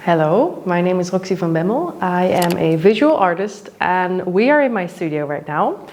Hello, my name is Roxy van Bemmel. I am a visual artist and we are in my studio right now.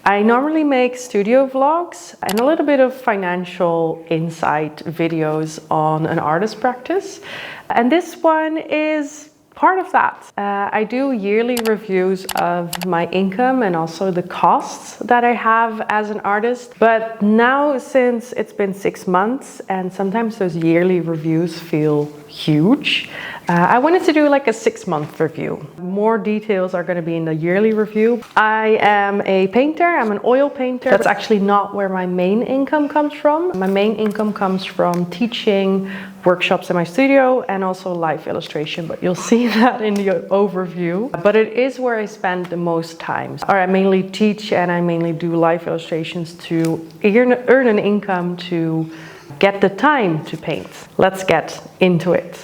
I normally make studio vlogs and a little bit of financial insight videos on an artist practice. And this one is part of that. I do yearly reviews of my income and also the costs that I have as an artist. But now, since it's been 6 months and sometimes those yearly reviews feel huge, I wanted to do like a 6-month review. More details are going to be in the yearly review. I am a painter. I'm an oil painter. That's actually not where my main income comes from. My main income comes from teaching workshops in my studio and also live illustration, but you'll see that in the overview. But it is where I spend the most time. Or I mainly teach and I mainly do live illustrations to earn an income to get the time to paint. Let's get into it.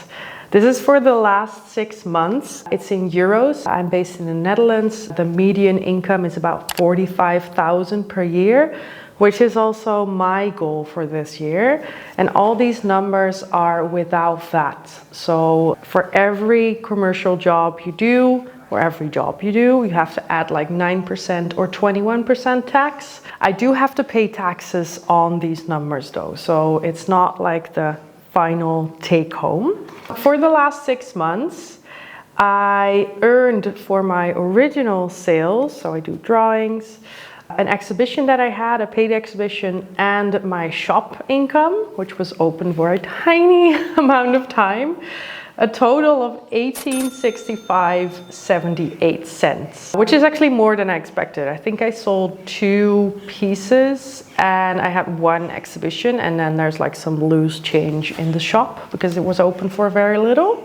This is for the last 6 months. It's in euros. I'm based in the Netherlands. The median income is about 45,000 per year, which is also my goal for this year. And all these numbers are without VAT. So for every commercial job you do, or every job you do, you have to add like 9% or 21% tax. I do have to pay taxes on these numbers though. So it's not like the final take home. For the last 6 months, I earned for my original sales, so I do drawings, an exhibition that I had, a paid exhibition, and my shop income, which was open for a tiny amount of time, a total of 1865.78 cents, which is actually more than I expected. I think I sold 2 pieces and I had 1 exhibition, and then there's like some loose change in the shop because it was open for very little.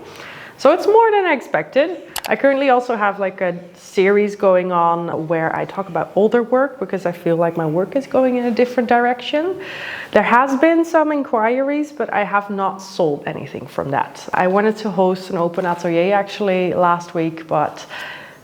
So it's more than I expected. I currently also have like a series going on where I talk about older work because I feel like my work is going in a different direction. There has been some inquiries, but I have not sold anything from that. I wanted to host an open atelier actually last week, but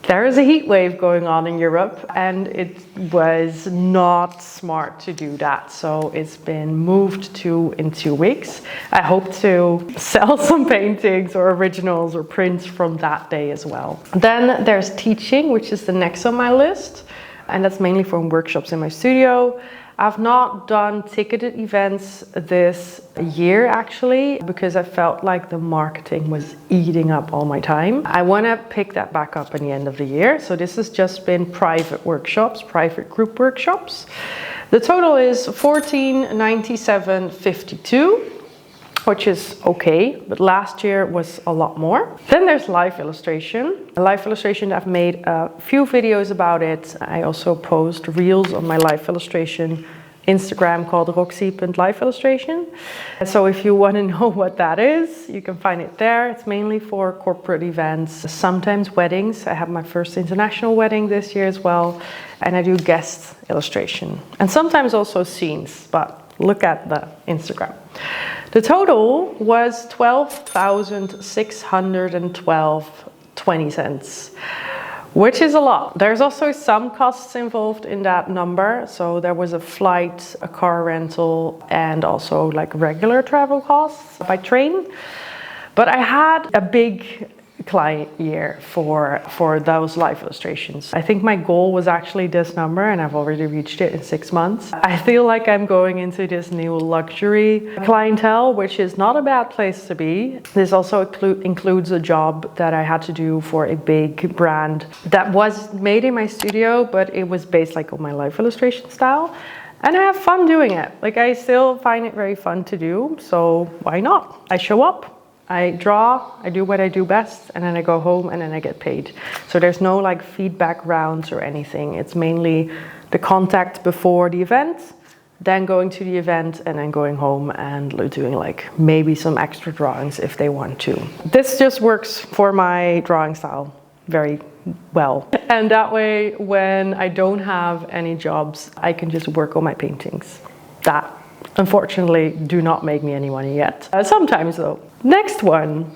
there is a heat wave going on in Europe and it was not smart to do that. So it's been moved to in 2 weeks. I hope to sell some paintings or originals or prints from that day as well. Then there's teaching, which is the next on my list. And that's mainly from workshops in my studio. I've not done ticketed events this year actually because I felt like the marketing was eating up all my time. I want to pick that back up in the end of the year. So this has just been private workshops, private group workshops. The total is 1497.52, which is okay, but last year was a lot more. Then there's live illustration. Live illustration, I've made a few videos about it. I also post reels on my live illustration Instagram called roxy.liveillustration. So if you want to know what that is, you can find it there. It's mainly for corporate events, sometimes weddings. I have my first international wedding this year as well. And I do guest illustration and sometimes also scenes, but look at the Instagram. The total was 12,612.20 cents, which is a lot. There's also some costs involved in that number. So there was a flight, a car rental, and also like regular travel costs by train. But I had a big client year for those live illustrations. I think my goal was actually this number and I've already reached it in 6 months. I feel like I'm going into this new luxury clientele, which is not a bad place to be. This also includes a job that I had to do for a big brand that was made in my studio, but it was based like on my live illustration style. And I have fun doing it. Like I still find it very fun to do. So why not? I show up, I draw, I do what I do best, and then I go home and then I get paid. So there's no like feedback rounds or anything. It's mainly the contact before the event, then going to the event and then going home and doing like maybe some extra drawings if they want to. This just works for my drawing style very well. And that way, when I don't have any jobs, I can just work on my paintings. That unfortunately do not make me any money yet. Sometimes though. Next one,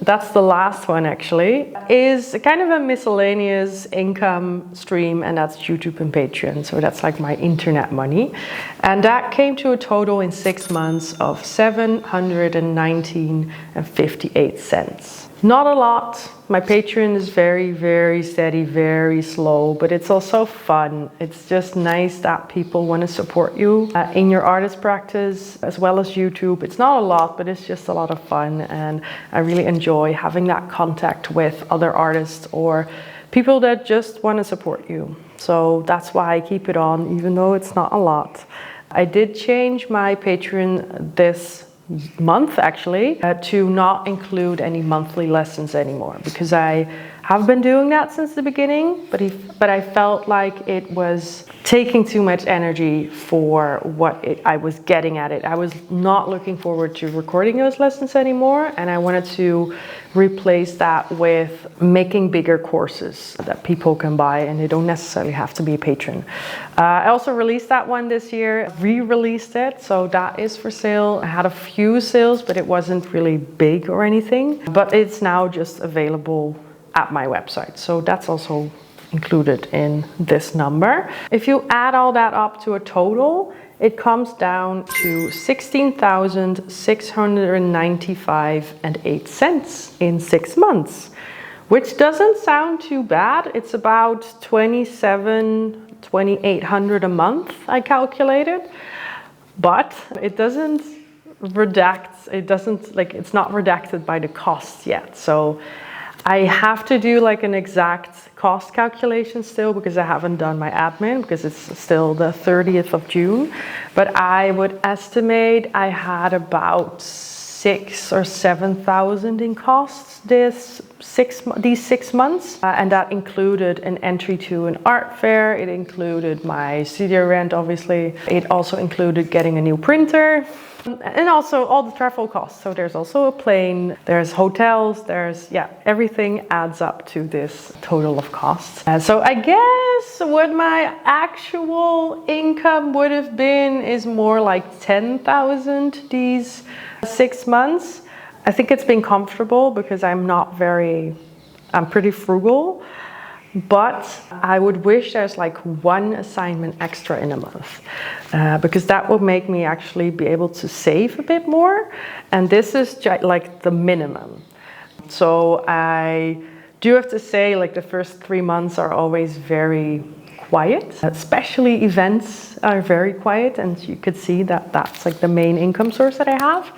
that's the last one actually, is kind of a miscellaneous income stream, and that's YouTube and Patreon. So that's like my internet money. And that came to a total in 6 months of 719.58 cents. Not a lot. My Patreon is very, very steady, very slow, but it's also fun. It's just nice that people want to support you in your artist practice as well as YouTube. It's not a lot, but it's just a lot of fun, and I really enjoy having that contact with other artists or people that just want to support you. So that's why I keep it on, even though it's not a lot. I did change my Patreon this month actually to not include any monthly lessons anymore, because I have been doing that since the beginning, but I felt like it was taking too much energy for what I was getting at it. I was not looking forward to recording those lessons anymore, and I wanted to replace that with making bigger courses that people can buy, and they don't necessarily have to be a patron. I also released that one this year, re-released it, so that is for sale. I had a few sales, but it wasn't really big or anything, but it's now just available at my website, so that's also included in this number. If you add all that up to a total, it comes down to 16,695.08 in 6 months, which doesn't sound too bad. It's about 2,800 a month, I calculated, but it doesn't redact, it's not redacted by the costs yet. So I have to do like an exact cost calculation still, because I haven't done my admin, because it's still the 30th of June. But I would estimate I had about 6,000 or 7,000 in costs these 6 months. And that included an entry to an art fair. It included my studio rent, obviously. It also included getting a new printer. And also all the travel costs. So there's also a plane, there's hotels, everything adds up to this total of costs. So I guess what my actual income would have been is more like 10,000 these 6 months. I think it's been comfortable because I'm pretty frugal. But I would wish there's like one assignment extra in a month, because that would make me actually be able to save a bit more. And this is like the minimum. So I do have to say, like, the first 3 months are always very quiet, especially events are very quiet. And you could see that that's like the main income source that I have.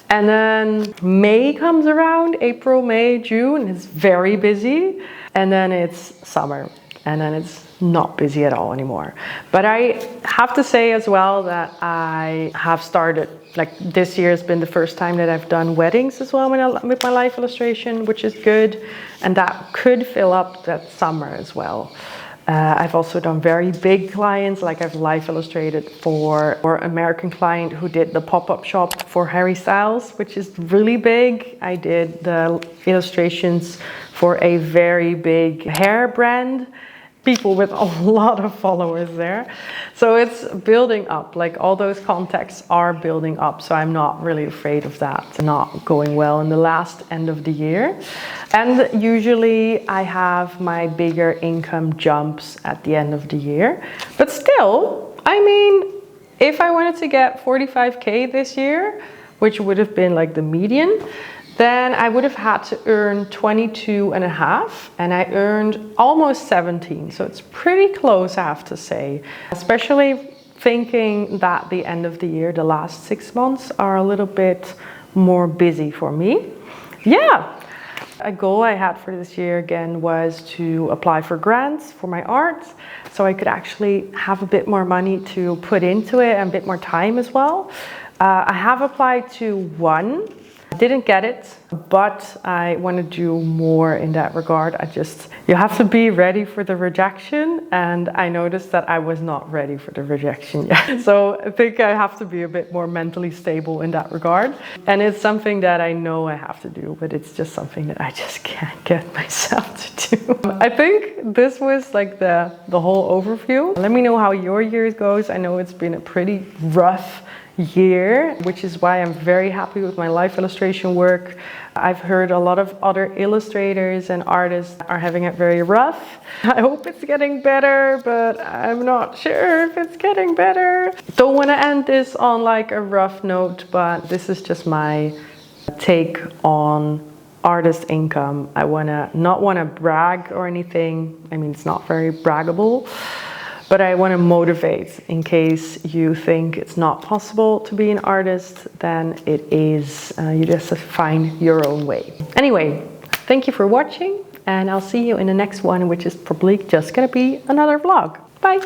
And then May comes around, April, May, June, it's very busy. And then it's summer, and then it's not busy at all anymore. But I have to say as well that I have started, like, this year has been the first time that I've done weddings as well with my life illustration, which is good. And that could fill up that summer as well. I've also done very big clients, like I've life illustrated for an American client who did the pop-up shop for Harry Styles, which is really big. I did the illustrations for a very big hair brand, people with a lot of followers there. So it's building up, like all those contacts are building up. So I'm not really afraid of that not going well in the last end of the year. And usually I have my bigger income jumps at the end of the year. But still, I mean, if I wanted to get 45K this year, which would have been like the median, then I would have had to earn 22.5, and I earned almost 17. So it's pretty close, I have to say, especially thinking that the end of the year, the last 6 months are a little bit more busy for me. Yeah. A goal I had for this year again was to apply for grants for my art, so I could actually have a bit more money to put into it and a bit more time as well. I have applied to one. I didn't get it, but I want to do more in that regard. You have to be ready for the rejection, and I noticed that I was not ready for the rejection yet. So I think I have to be a bit more mentally stable in that regard. And it's something that I know I have to do, but it's just something that I just can't get myself to do. I think this was like the whole overview. Let me know how your year goes. I know it's been a pretty rough year, which is why I'm very happy with my life illustration work. I've heard a lot of other illustrators and artists are having it very rough. I hope it's getting better, but I'm not sure if it's getting better. Don't want to end this on like a rough note, but this is just my take on artist income. I not want to brag or anything. I mean, it's not very braggable, but I want to motivate in case you think it's not possible to be an artist, then it is. You just have to find your own way. Anyway, thank you for watching, and I'll see you in the next one, which is probably just gonna be another vlog. Bye.